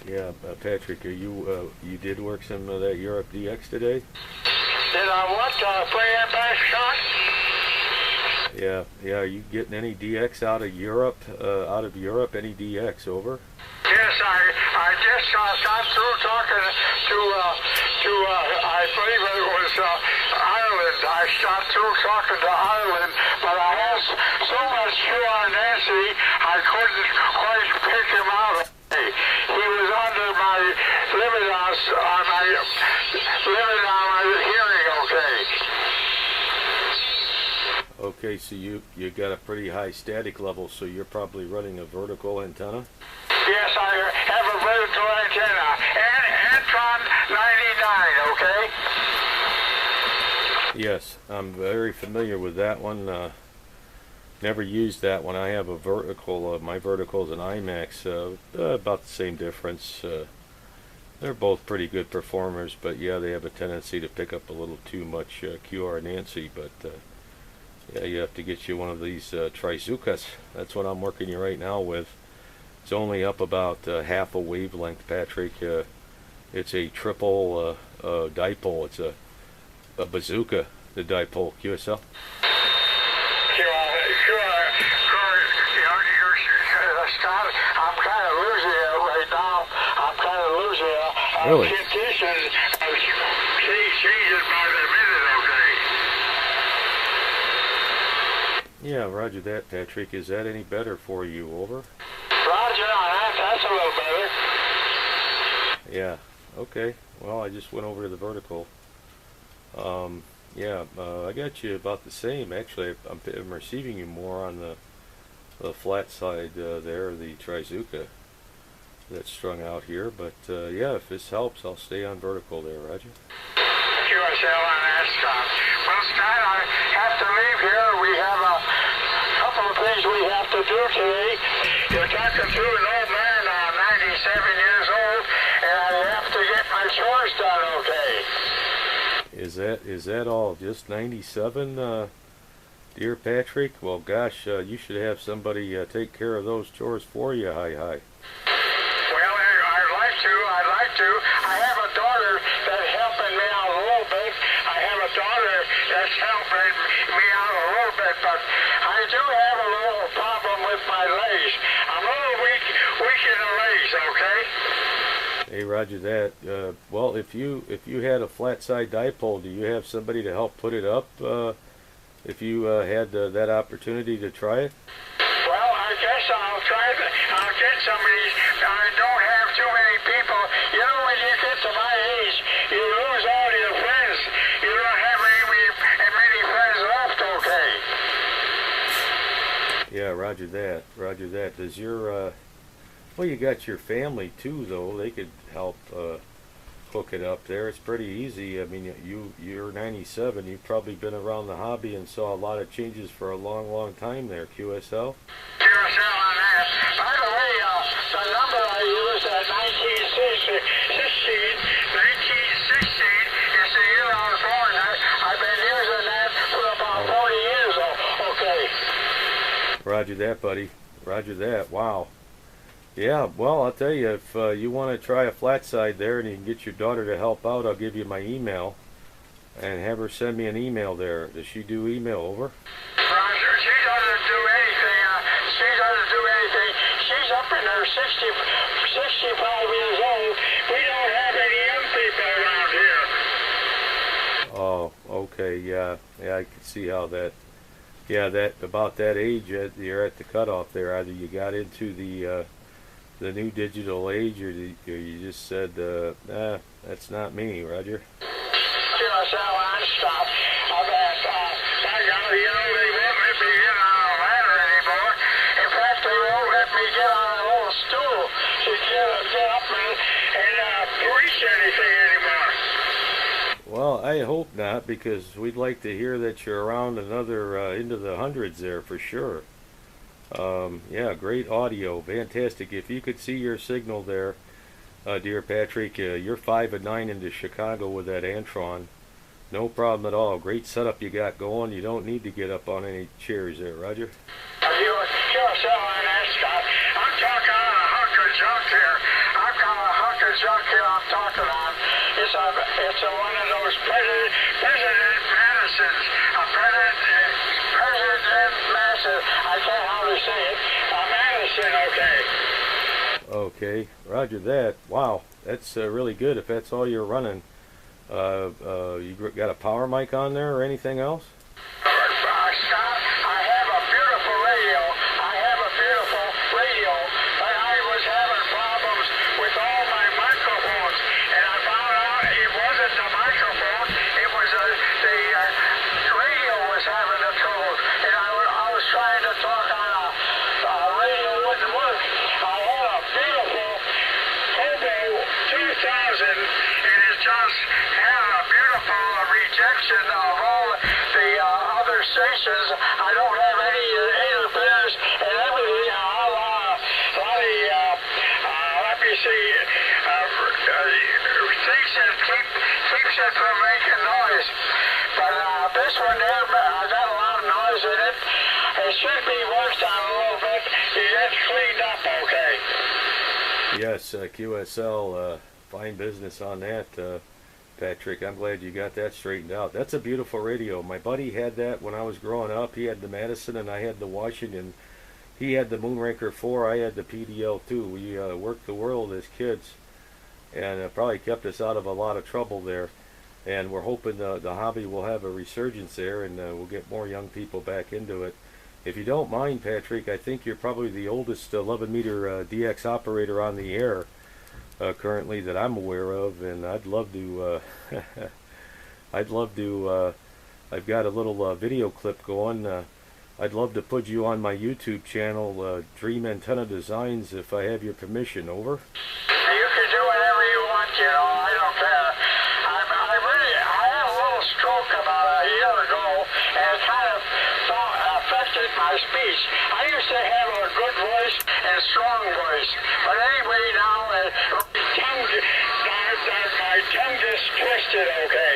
Yeah, Patrick, are you did work some of that Europe DX today? Did I what? Play that back shot? Yeah. Are you getting any DX out of Europe? Any DX over? Yes, I just got through talking to I believe it was Ireland. I got through talking to Ireland, but I asked so much on Nancy, I couldn't quite pick him out. He was under my limit on my hearing. Okay. Okay, so you got a pretty high static level, so you're probably running a vertical antenna? Yes, I have a vertical antenna. Antron 99, okay? Yes, I'm very familiar with that one. Never used that one. I have a vertical. My vertical is an IMAX. About the same difference. They're both pretty good performers, but yeah, they have a tendency to pick up a little too much QR Nancy. But yeah, you have to get you one of these Bazookas. That's what I'm working you right now with. It's only up about half a wavelength, Patrick. It's a triple dipole. It's a bazooka, the dipole QSL. Scott, I'm kind of losing it right now. I'm kind of losing it. Really? Conditions changes by the minute, okay? Yeah, roger that, Patrick. Is that any better for you? Over? Roger, that's a little better. Yeah, okay. Well, I just went over to the vertical. Yeah, I got you about the same. Actually, I'm receiving you more on the flat side there, the Bazooka that's strung out here. But yeah, if this helps, I'll stay on vertical there, Roger. QSL on that, Scott. Well, Scott, I have to leave here. We have a couple of things we have to do today. You're talking to an old man, 97 years old, and I have to get my chores done, okay? Is that all? Just 97, dear Patrick? Well, gosh, you should have somebody take care of those chores for you. Hi. Well, I'd like to. I have a daughter that's helping me out a little bit. I have a daughter that's helping me out a little bit, but I do have a little problem with my legs. I'm a little weak in the legs, okay? Hey, roger that. Well, if you had a flat side dipole, do you have somebody to help put it up? If you had that opportunity to try it? Well, I guess I'll try it. I'll get somebody. I don't have too many people. You know, when you get to my age, you lose all your friends. You don't have many friends left, okay? Yeah, roger that. Roger that. Does your well, you got your family too, though. They could help hook it up there. It's pretty easy. I mean, you're 97. You've probably been around the hobby and saw a lot of changes for a long time there. QSL. QSL on that. By the way, the number I used at 1916 is the year I was born. I've been using that for about 40 years. Okay. Roger that, buddy. Roger that. Wow. Yeah, well, I'll tell you, if you want to try a flat side there and you can get your daughter to help out, I'll give you my email and have her send me an email there. Does she do email? Over? Roger, she doesn't do anything. She's up in her 65 years old. We don't have any young people around here. Oh, okay, yeah, I can see how that. Yeah, that about that age, you're at the cutoff there. Either you got into the new digital age, or you just said, that's not me, Roger. QSL on stop. You know, they won't let me get on a ladder anymore. In fact, they won't let me get on a little stool to get up and reach anything anymore. Well, I hope not, because we'd like to hear that you're around another into the hundreds there for sure. Yeah, great audio, fantastic. If you could see your signal there, dear Patrick, you're 5 and 9 into Chicago with that Antron. No problem at all. Great setup you got going. You don't need to get up on any chairs there, Roger. QSL on that, Scott. I'm talking on a hunk of junk here. I've got a talking junk here I'm talking on. It's a one of those President Madison's. President Madison. I can't hardly say it. Madison, okay. Okay, roger that. Wow, that's really good if that's all you're running. You got a power mic on there or anything else? Scott, I have a beautiful radio. But I was having problems with all my microphones. And I found out it wasn't the microphone. It was the radio was having the trouble. And I was trying to talk on a radio wouldn't work. I had a beautiful Hobo 2000, and it just had a beautiful rejection of all the other stations. I don't have any interference and everything. Let me see, things that keeps it from making noise. But this one there, I got a lot of noise in it. It should be worked on a little bit. It gets cleaned up okay. Yes, QSL, fine business on that, Patrick. I'm glad you got that straightened out. That's a beautiful radio. My buddy had that when I was growing up. He had the Madison and I had the Washington. He had the Moonraker 4, I had the PDL 2. We worked the world as kids, and it probably kept us out of a lot of trouble there. And we're hoping the hobby will have a resurgence there, and we'll get more young people back into it. If you don't mind, Patrick, I think you're probably the oldest 11-meter DX operator on the air currently that I'm aware of, and I'd love to. I've got a little video clip going. I'd love to put you on my YouTube channel, Dream Antenna Designs, if I have your permission. Over. You can do whatever you want, you know. I don't care. I had a little stroke about a year ago, and it kind of affected my speech. I used to have a good voice and strong voice, but anyway, now my tongue gets twisted. Okay.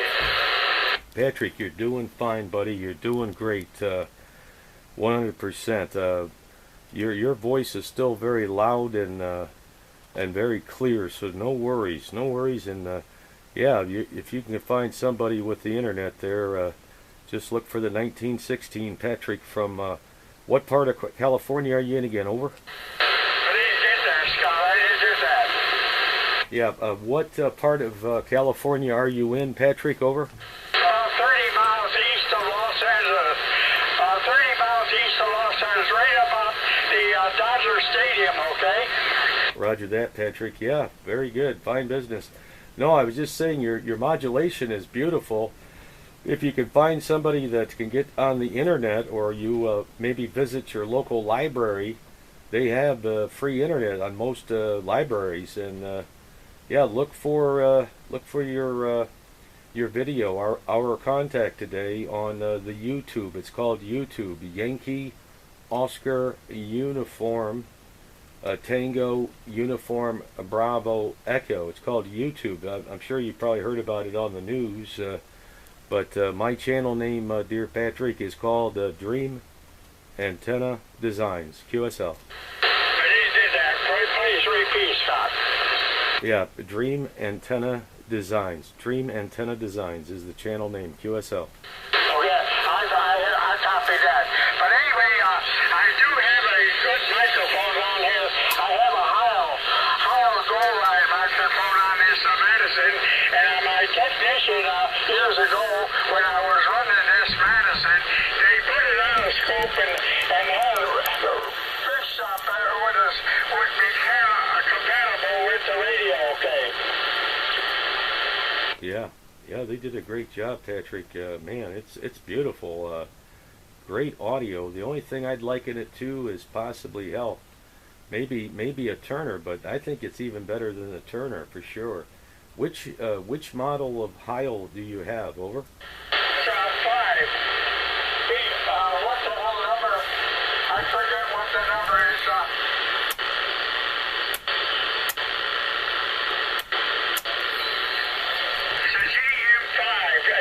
Patrick, you're doing fine, buddy. You're doing great. 100%. Your voice is still very loud and very clear, so no worries, and yeah, if you can find somebody with the internet there, just look for the 1916 Patrick from what part of California are you in again? Over. I didn't get that, Scott. I didn't get that. Yeah, what part of California are you in, Patrick? Over. 30 miles east of Los Angeles. 30 miles east of Los Angeles, right about the Dodger Stadium, okay? Roger that, Patrick. Yeah, very good. Fine business. No, I was just saying your modulation is beautiful. If you can find somebody that can get on the internet, or you maybe visit your local library, they have free internet on most libraries, and yeah, look for your video, our contact today on the YouTube. It's called YouTube, Yankee Oscar Uniform Tango Uniform Bravo Echo. It's called YouTube. I'm sure you probably heard about it on the news, but my channel name, dear Patrick, is called Dream Antenna Designs, QSL. I did that. Please repeat, Scott. Yeah, Dream Antenna Designs. Dream Antenna Designs is the channel name, QSL. Oh yeah, I copied that. But anyway, I do have a good microphone on here. I have a Heil Gold Line microphone on this Madison, and my technician years ago, when I was running this Madison, they put it on a scope and had fixed up would be compatible with the radio, okay? Yeah, they did a great job, Patrick. Man, it's beautiful. Great audio. The only thing I'd liken it to is possibly maybe a Turner, but I think it's even better than the Turner for sure. Which model of Heil do you have? Over. 5. What's the whole number? I forget what the number is.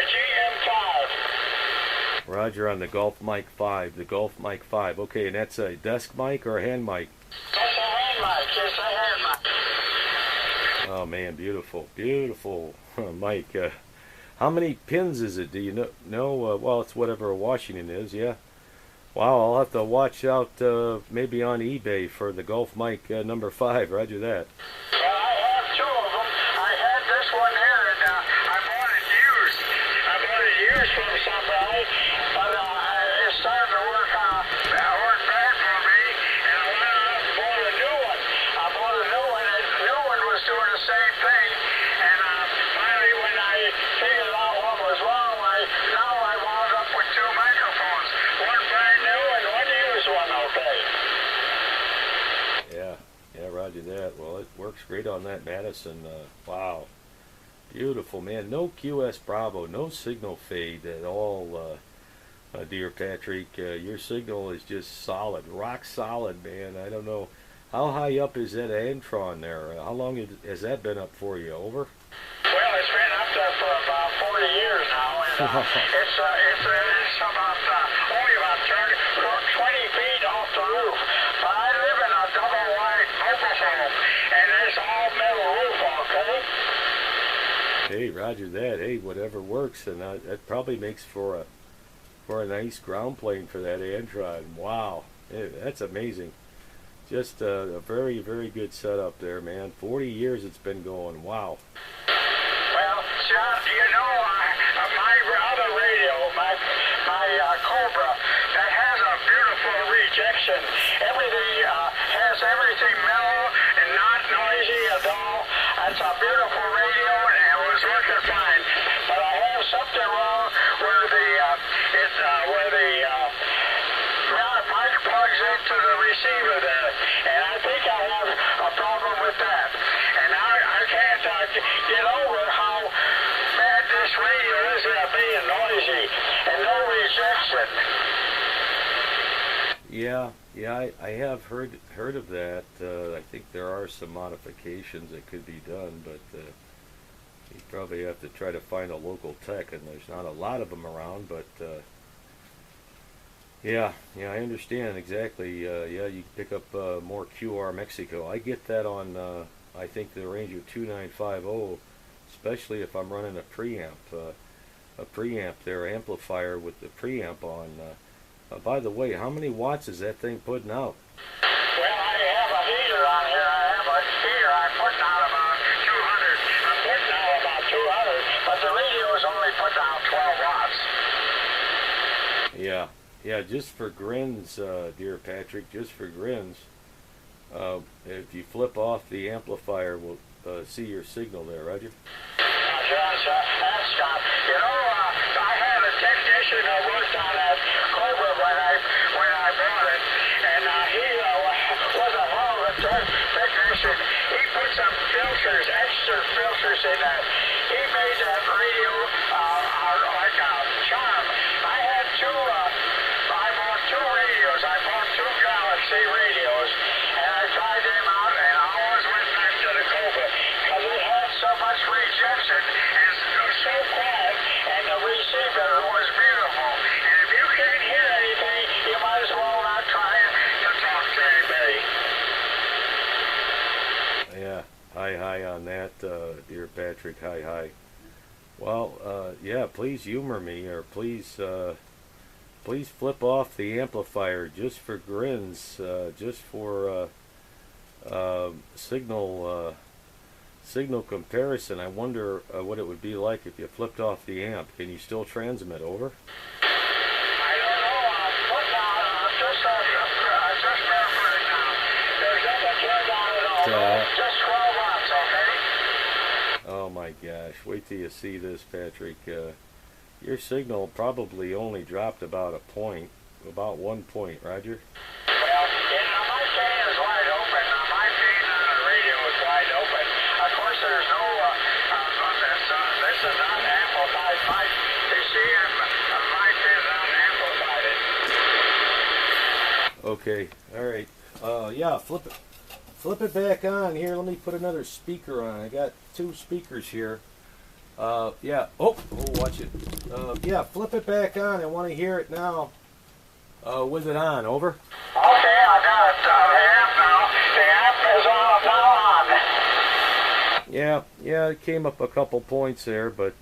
GM5. Roger on the Golf Mic 5. The Golf Mic 5. Okay, and that's a desk mic or a hand mic? That's a hand mic. It's a hand Oh man, beautiful, beautiful mic. How many pins is it? Do you know? Well, it's whatever Washington is. Yeah. Wow, I'll have to watch out maybe on eBay for the Golf mic number 5. Roger that. Well, I have 2 of them. I had this one here, and I bought it used. I bought it used from somebody, but it started to work bad for me, and I went out and bought a new one. I bought a new one, and the new one was doing the same thing. And finally, when I figured out what was wrong, now I wound up with 2 microphones. One brand new and one used one, okay. Yeah, roger that. Well, it works great on that Madison. Wow, beautiful, man. No QS Bravo, no signal fade at all, dear Patrick. Your signal is just solid, rock solid, man. I don't know, how high up is that Antron there? How long has that been up for you? Over? Well, it's been up there for about 40 years now, and it's about only about 20 feet off the roof. But I live in a double-wide mobile home, and it's all metal roof, okay? Hey, roger that. Hey, whatever works, and that probably makes for a nice ground plane for that Antron. Wow, hey, that's amazing. Just a very, very good setup there, man. 40 years it's been going. Wow. Well, John, you know, my other radio, my Cobra, that has a beautiful rejection. Everything has everything mellow and not noisy at all. That's a beautiful radio, and it was working fine. But I have something wrong where the mic plugs into the receiver there, and I think I have a problem with that. And I can't get over how bad this radio is at being noisy and no rejection. Yeah, I have heard of that. I think there are some modifications that could be done, but you probably have to try to find a local tech, and there's not a lot of them around, but yeah, I understand exactly. Yeah, you can pick up more QR Mexico. I get that on, I think, the Ranger 2950, especially if I'm running a preamp there, amplifier with the preamp on. By the way, how many watts is that thing putting out? Well, I have a heater on here. I have a heater. I'm putting out about 200. I'm putting out about 200, but the radio is only putting out 12 watts. Yeah, just for grins, dear Patrick, just for grins, if you flip off the amplifier, we'll see your signal there, Roger. That's Scott. You know, I had a technician who worked on that Cobra when I bought it, and he was a hell of a technician. He put some filters, extra filters in that. He made that radio like a charm. I had I bought 2 radios. I bought 2 Galaxy radios, and I tried them out, and I always went back to the Cobra because it had so much rejection and so quiet, and the receiver was beautiful. And if you can't hear anything, you might as well not try to talk to anybody. Yeah, hi on that, dear Patrick, hi. Well, yeah, please humor me, or please flip off the amplifier just for grins, just for signal comparison. I wonder what it would be like if you flipped off the amp. Can you still transmit? Over? I don't know. Just for it now. There's nothing turned on at all. Just 12 watts, okay? Oh my gosh! Wait till you see this, Patrick. Your signal probably only dropped about a point, about 1 point, Roger. Well, my gain is wide open. My gain on the radio is wide open. Of course, there's no, this is not amplified mic. You see, my is unamplified. Okay, all right. Yeah, flip it back on here. Let me put another speaker on. I got 2 speakers here. Yeah. Oh, watch it. Yeah, flip it back on. I want to hear it now. With it on. Over. Okay, I got it. The amp now. The amp is on now on. Yeah, it came up a couple points there, but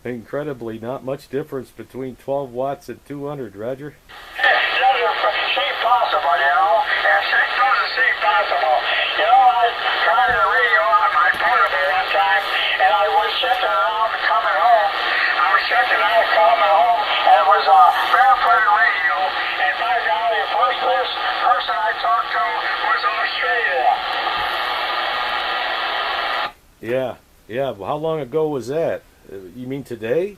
incredibly not much difference between 12 watts and 200, Roger. It doesn't seem possible, you know. It doesn't seem possible. You know, I tried a radio on my portable one time, and I was checking around and coming home. I was checking out coming home, and it was a barefoot radio, and by golly, the first person I talked to was Australia. Yeah. Well, how long ago was that? You mean today?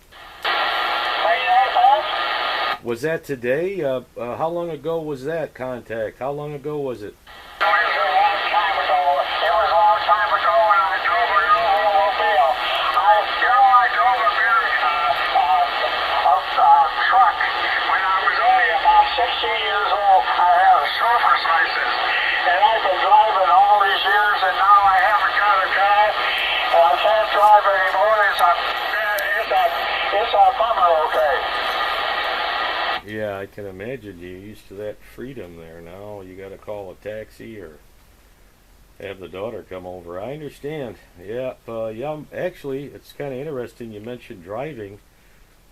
Was that today? How long ago was that contact? How long ago was it? It was a long time ago. It was a long time ago when I drove a new automobile. I drove a very truck. When I was only about 16 years old, I had a chauffeur's license. And I've been driving all these years, and now I haven't got a car, and I can't drive anymore. It's a bummer, okay? Yeah, I can imagine you're used to that freedom there. Now you got to call a taxi or have the daughter come over. I understand. Yeah, actually, it's kind of interesting you mentioned driving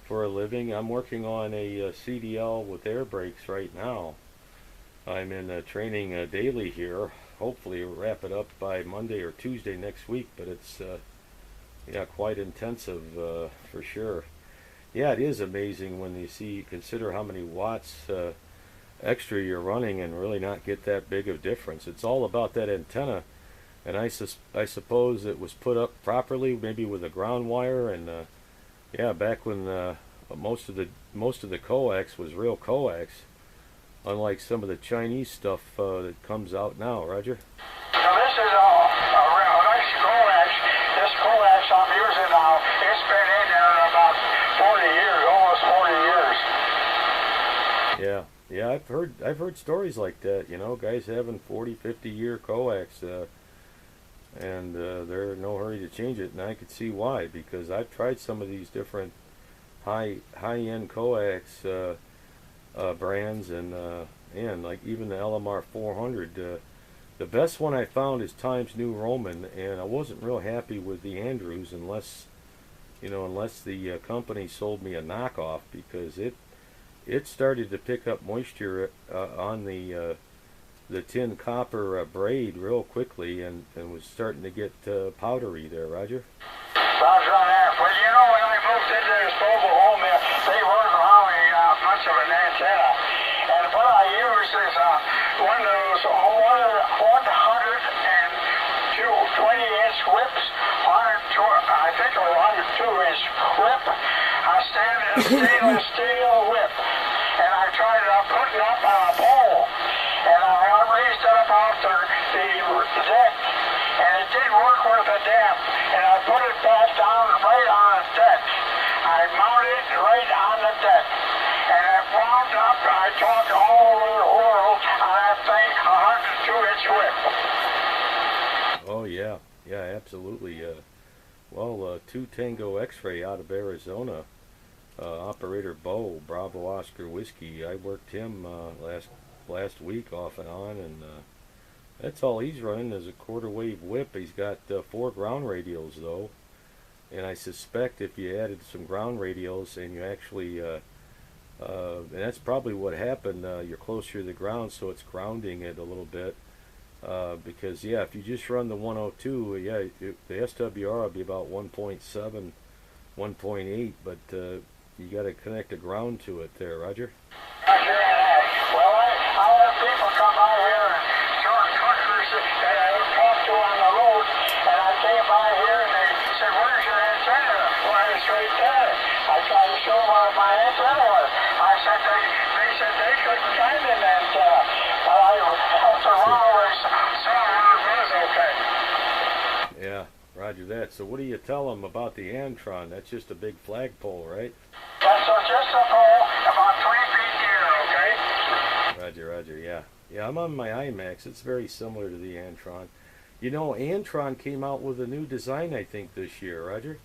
for a living. I'm working on a CDL with air brakes right now. I'm in training daily here. Hopefully wrap it up by Monday or Tuesday next week, but it's quite intensive for sure. Yeah, it is amazing when you consider how many watts extra you're running and really not get that big of difference. It's all about that antenna, and I suppose it was put up properly, maybe with a ground wire, and back when most of the coax was real coax, unlike some of the Chinese stuff that comes out now, Roger. Now this is a nice coax. This coax I'm using now, it's been in there about 40 years, almost 40 years. Yeah, I've heard stories like that, guys having 40, 50-year coax, and they're in no hurry to change it, and I could see why, because I've tried some of these different high-end coax brands, and like even the LMR 400. The best one I found is Times New Roman, and I wasn't real happy with the Andrews unless the company sold me a knockoff, because it started to pick up moisture on the tin copper braid real quickly, and was starting to get powdery there, Roger. Roger on that. Well, when I moved into this mobile home, they weren't allowing much of an antenna. And what I use is one of those 120-inch whips, I think a 102-inch whip. I stand in a stainless steel whip, and I tried to put it up on a pole, and I raised it up off the deck, and it didn't work worth a damn, and I put it back down right on the deck. I mounted it right on the deck, and I wound up, I talked all over the world on that thing, a 102-inch whip. Oh yeah, absolutely. Well, 2 Tango X-Ray out of Arizona, operator Bo, Bravo Oscar Whiskey. I worked him last week off and on, and that's all he's running is a quarter wave whip. He's got 4 ground radios though, and I suspect if you added some ground radios and you actually and that's probably what happened, you're closer to the ground, so it's grounding it a little bit, because if you just run the 102, the SWR will be about 1.7, 1.8, but you got to connect a ground to it there, Roger. Well, I have people come by here and short truckers that I talked to on the road, and I came by here and they said, "Where's your antenna?" Well, it's right there. I tried to show them where my antenna was. I said they said they couldn't find an antenna, but I after a while they saw where it was okay. Yeah, Roger that. So what do you tell them about the Antron? That's just a big flagpole, right? That's just a pole about 3 feet here, okay? Roger, yeah. Yeah, I'm on my IMAX. It's very similar to the Antron. Antron came out with a new design, I think, this year, Roger?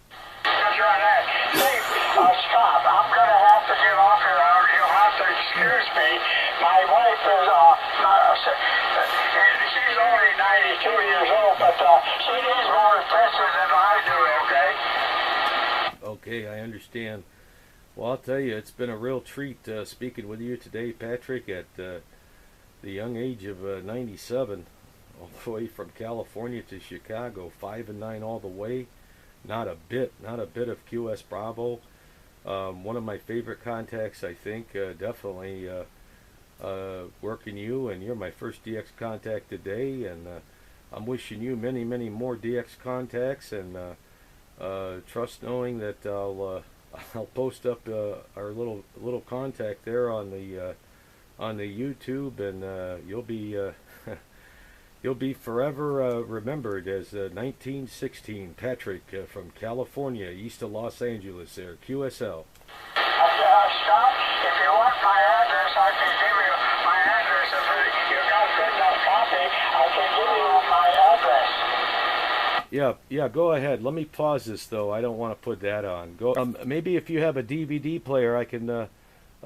Roger on that. Hey, Scott, I'm going to have to get off here. You'll have to excuse me. My wife is, she's only 92 years old, but she needs my Okay, I understand. Well, I'll tell you, it's been a real treat speaking with you today, Patrick, at the young age of 97, all the way from California to Chicago, 5 and 9 all the way. Not a bit of QS Bravo. One of my favorite contacts, I think, definitely working you, and you're my first DX contact today, and I'm wishing you many, many more DX contacts, and trust knowing that I'll post up our little contact there on the YouTube, and you'll be forever remembered as 1916 Patrick from California, east of Los Angeles. There, QSL. Scott, if you want my address, I can give you my address. If you got a good enough copy, I can give you my address. Yeah, go ahead. Let me pause this, though. I don't want to put that on. Go. Maybe if you have a DVD player, I can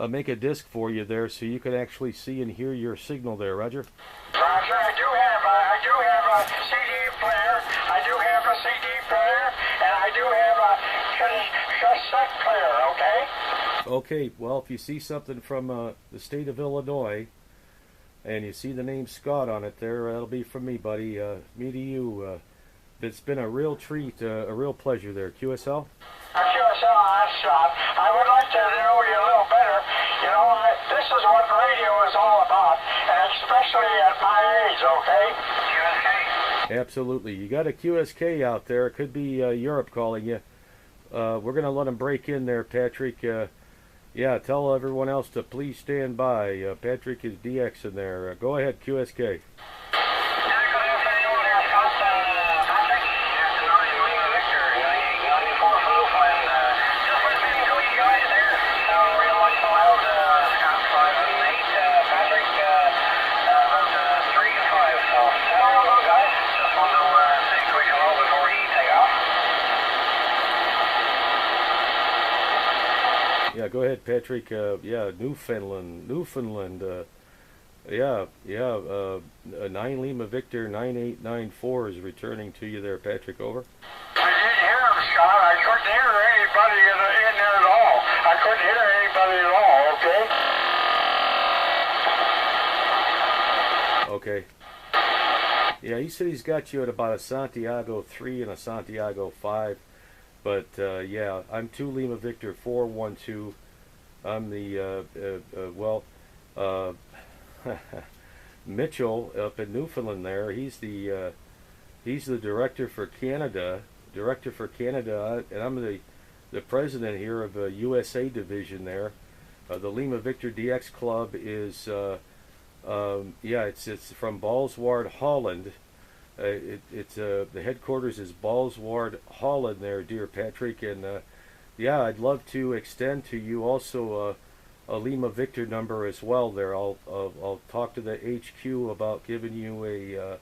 make a disc for you there, so you can actually see and hear your signal there, Roger. Roger, I do have a CD player. I do have a CD player, and I do have a cassette player. Okay. Okay. Well, if you see something from the state of Illinois, and you see the name Scott on it there, that'll be from me, buddy. Me to you. It's been a real treat, a real pleasure there. QSL? QSL, Scott. I would like to know you a little better. You know, this is what radio is all about, and especially at my age, okay? QSK? Absolutely. You got a QSK out there. It could be Europe calling you. We're going to let them break in there, Patrick. Yeah, tell everyone else to please stand by. Patrick is DX in there. Go ahead, QSK. Yeah, go ahead, Patrick. Yeah, Newfoundland. 9 Lima Victor 9894 is returning to you there, Patrick. Over. I didn't hear him, Scott. I couldn't hear anybody in there at all. I couldn't hear anybody at all, okay? Okay. Yeah, he said he's got you at about a Santiago 3 and a Santiago 5. But, yeah, I'm 2 Lima Victor 412. I'm the, Mitchell up in Newfoundland there. He's the director for Canada. And I'm the president here of the USA division there. The Lima Victor DX Club is, it's from Balsward, Holland. The headquarters is Balsward, Holland there, dear Patrick, and yeah, I'd love to extend to you also a Lima Victor number as well there. I'll talk to the HQ about giving you a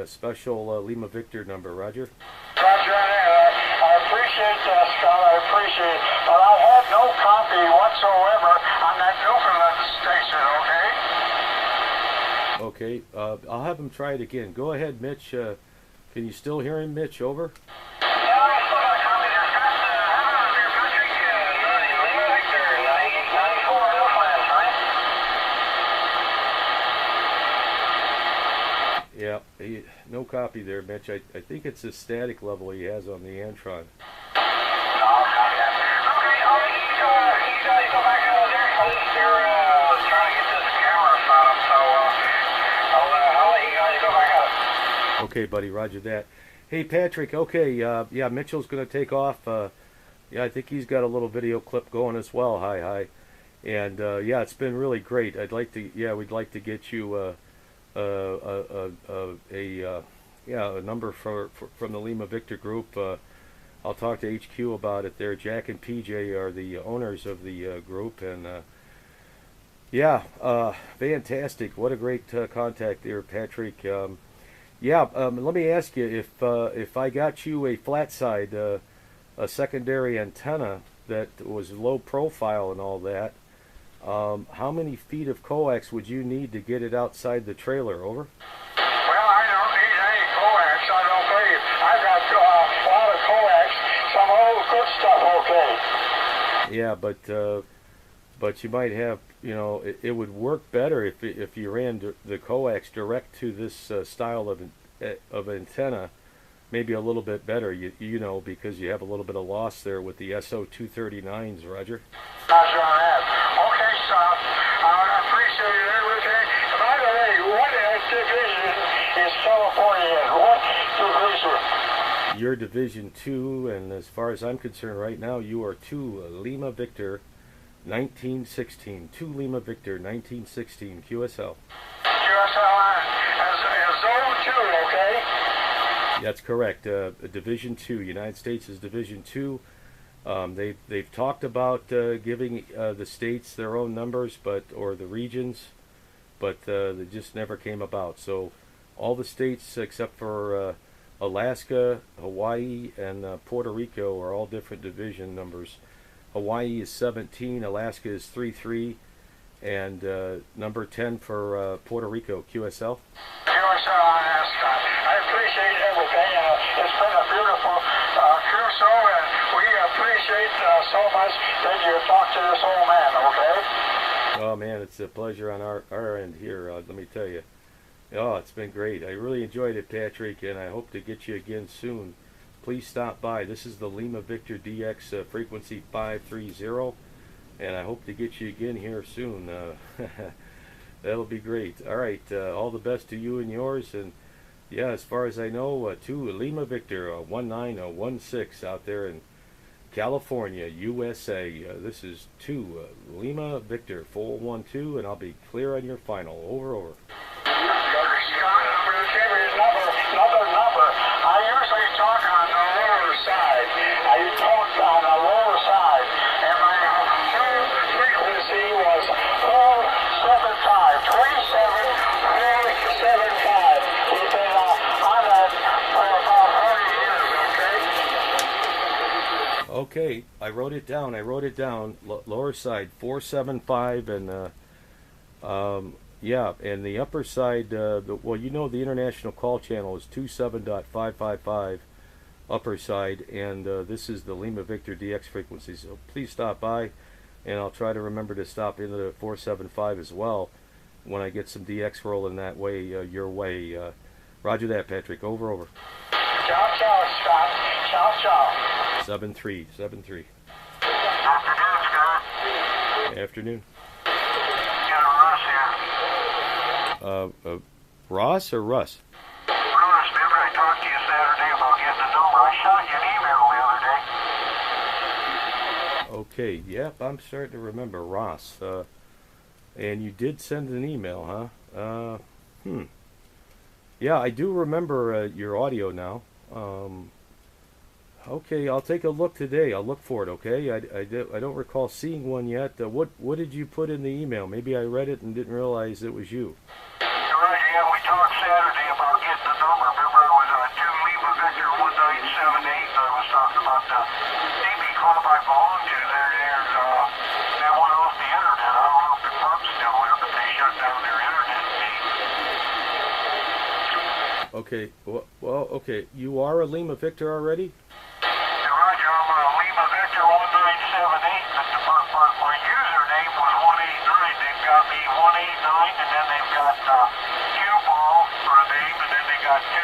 special Lima Victor number. Roger. Roger, I appreciate that, Scott. I appreciate it, but I had no copy whatsoever on that Newfoundland station. Okay. Okay, I'll have him try it again. Go ahead, Mitch. Can you still hear him, Mitch? Over. Yeah, I still got a copy there, Scott. How about there, Patrick? Lima Victor 94 Newfoundland, right? Yeah, no copy there, Mitch. I think it's the static level he has on the Antron. Okay, you guys go back out there. They're trying to get this camera from them, so I'll let you guys go back out. Okay, buddy, roger that. Hey, Patrick, okay, yeah, Mitchell's going to take off. Yeah, I think he's got a little video clip going as well. Hi. And, yeah, it's been really great. we'd like to get you a number from the Lima Victor group. I'll talk to HQ about it there. Jack and PJ are the owners of the group, and yeah, fantastic. What a great contact there, Patrick. Let me ask you, if I got you a flat side, a secondary antenna that was low profile and all that, how many feet of coax would you need to get it outside the trailer? Over. Well, I don't need any coax. I don't believe. I've got a lot of coax Yeah, but you might have, you know, it would work better if you ran the coax direct to this style of antenna, maybe a little bit better. You know, because you have a little bit of loss there with the SO239s, Roger. Roger on that. Okay, son. I appreciate everything. By the way, what division is California in? What division? You're Division 2, and as far as I'm concerned right now, you are 2 Lima Victor 1916. 2 Lima Victor 1916 QSL. QSL is Zone 2, okay? That's correct. Division 2. United States is Division 2. They've talked about giving the states their own numbers, or the regions, but they just never came about. So all the states except for Alaska, Hawaii, and Puerto Rico are all different division numbers. Hawaii is 17, Alaska is 33, and number 10 for Puerto Rico, QSL. QSL on Ascot. I appreciate everything. It's been a beautiful QSO, and we appreciate so much that you talked to this old man, okay? Oh man, it's a pleasure on our end here, let me tell you. Oh, it's been great. I really enjoyed it, Patrick, and I hope to get you again soon. Please stop by. This is the Lima Victor DX frequency 530, and I hope to get you again here soon. That'll be great. All right, all the best to you and yours, and yeah, as far as I know, 2 Lima Victor 1916 out there in California, USA. This is 2 Lima Victor 412, and I'll be clear on your final. Over. Another number. I usually talk on the lower side. I talk on the lower side, and my home frequency was 475, 27475. We've been on that for about 30 years, okay? Okay, I wrote it down. Lower side 475, and yeah, and the upper side, well, you know, the international call channel is 27.555 upper side, and this is the Lima Victor DX frequency. So please stop by, and I'll try to remember to stop into the 475 as well when I get some DX rolling that way, your way. Roger that, Patrick. Over. Ciao, Scott. Ciao. 73. Afternoon, Scott. Afternoon. Ross here. Ross or Russ? Ross, remember I talked to you Saturday about getting the number? I shot you an email the other day. Okay, yep, I'm starting to remember Ross. And you did send an email, huh? Yeah, I do remember your audio now. Okay, I'll take a look today. I'll look for it, okay? I don't recall seeing one yet. What did you put in the email? Maybe I read it and didn't realize it was you. You're right, yeah, we talked Saturday about getting the number. Remember, I was on 2 Lima Victor 1978. I was talking about the DB club I belong to. They went off the internet. I don't know if the club's still there, but they shut down their internet feed. Okay, well, okay. You are a Lima Victor already? Roger, I'm a Lima Victor 1978, but my username was 189. They've got me 189, and then they've got cue ball for a name, and then they got 2.